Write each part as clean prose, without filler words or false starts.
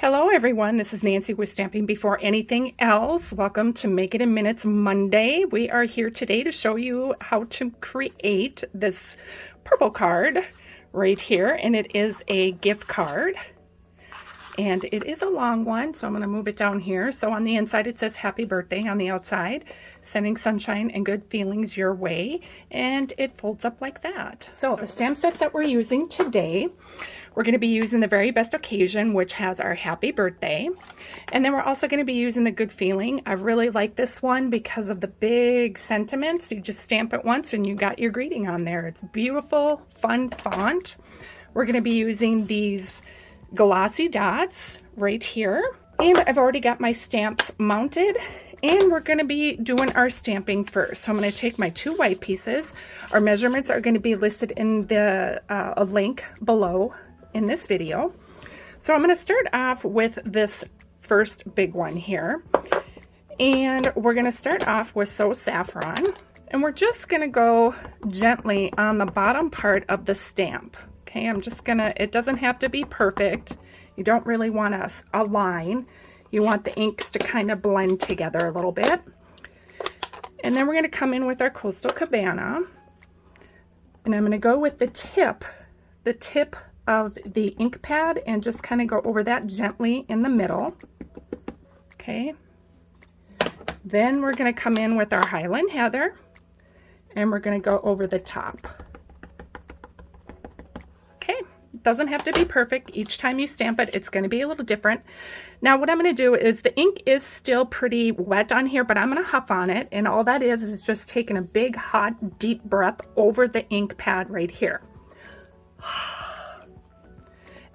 Hello everyone, this is Nancy with Stamping Before Anything Else. Welcome to Make It in Minutes Monday. We are here today to show you how to create this purple card right here, and it is a gift card. And it is a long one, so I'm going to move it down here. So on the inside it says happy birthday, on the outside sending sunshine and good feelings your way, and it folds up like that. So the stamp sets that we're using today, we're going to be using the Very Best Occasion, which has our happy birthday, and then we're also going to be using the good feeling. I really like this one because of the big sentiments. You just stamp it once and you got your greeting on there. It's beautiful, fun font. We're going to be using these glossy dots right here, and I've already got my stamps mounted, and we're going to be doing our stamping first. So I'm going to take my two white pieces. Our measurements are going to be listed in the a link below in this video. So I'm going to start off with this first big one here, and we're going to start off with So Saffron, and we're just going to go gently on the bottom part of the stamp. Okay, I'm just gonna, it doesn't have to be perfect. You don't really want a line. You want the inks to kind of blend together a little bit. And then we're gonna come in with our Coastal Cabana. And I'm gonna go with the tip of the ink pad and just kind of go over that gently in the middle. Okay. Then we're gonna come in with our Highland Heather, and we're gonna go over the top. Doesn't have to be perfect. Each time you stamp it, it's going to be a little different. Now what I'm going to do is, the ink is still pretty wet on here, but I'm going to huff on it, and all that is just taking a big hot deep breath over the ink pad right here,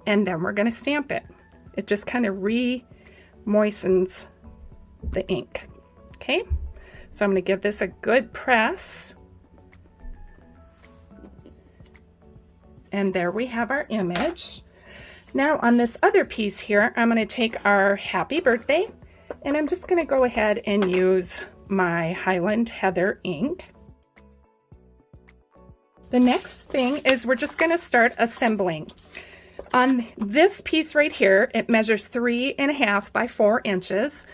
and then we're going to stamp it. It just kind of re-moistens the ink. Okay, so I'm going to give this a good press. And there we have our image. Now on this other piece here, I'm going to take our happy birthday, and I'm just going to go ahead and use my Highland Heather ink. The next thing is we're just going to start assembling. On this piece right here, it measures 3.5 by 4 inches.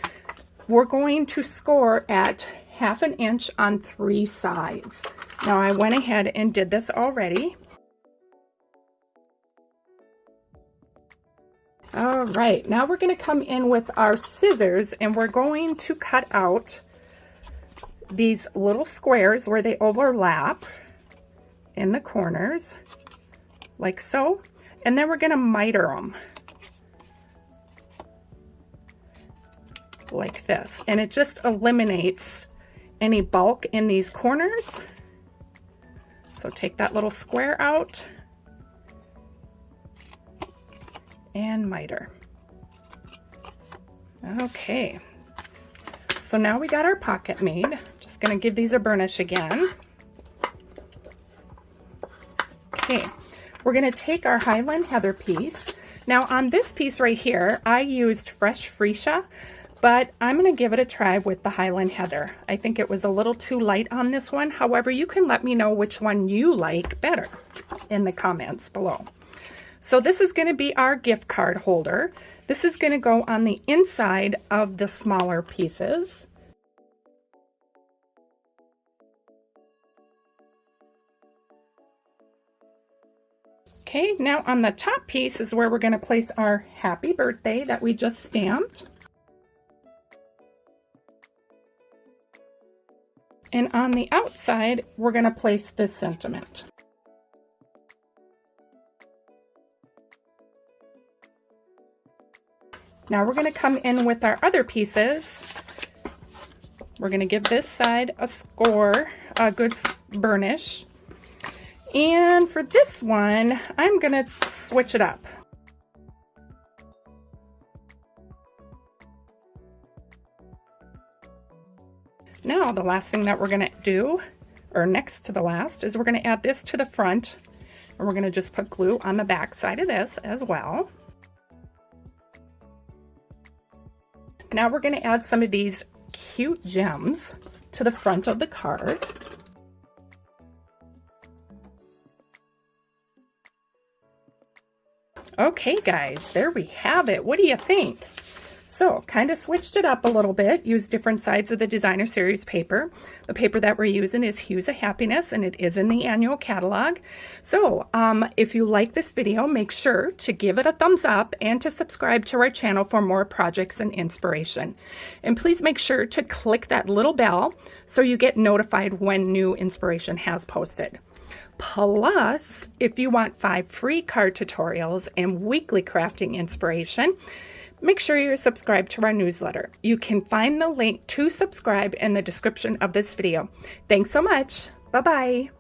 We're going to score at 1/2 inch on 3 sides. Now I went ahead and did this already. All right, now we're going to come in with our scissors, and we're going to cut out these little squares where they overlap in the corners, like so, and then we're going to miter them like this, and it just eliminates any bulk in these corners. So take that little square out and miter. Okay, so now we got our pocket made. Just gonna give these a burnish again. Okay, we're gonna take our Highland Heather piece. Now on this piece right here, I used fresh freesia, but I'm gonna give it a try with the Highland Heather. I think it was a little too light on this one. However, you can let me know which one you like better in the comments below. So this is going to be our gift card holder. This is going to go on the inside of the smaller pieces. Okay, now on the top piece is where we're going to place our happy birthday that we just stamped. And on the outside, we're going to place this sentiment. Now we're going to come in with our other pieces. We're going to give this side a score, a good burnish. And for this one, I'm going to switch it up. Now the last thing that we're going to do, or next to the last, is we're going to add this to the front, and we're going to just put glue on the back side of this as well. Now we're going to add some of these cute gems to the front of the card. Okay, guys, there we have it. What do you think? So, kind of switched it up a little bit, used different sides of the designer series paper. The paper that we're using is Hues of Happiness, and it is in the annual catalog. So, if you like this video, make sure to give it a thumbs up and to subscribe to our channel for more projects and inspiration. And please make sure to click that little bell so you get notified when new inspiration has posted. Plus, if you want 5 free card tutorials and weekly crafting inspiration, make sure you're subscribed to our newsletter. You can find the link to subscribe in the description of this video. Thanks so much. Bye-bye.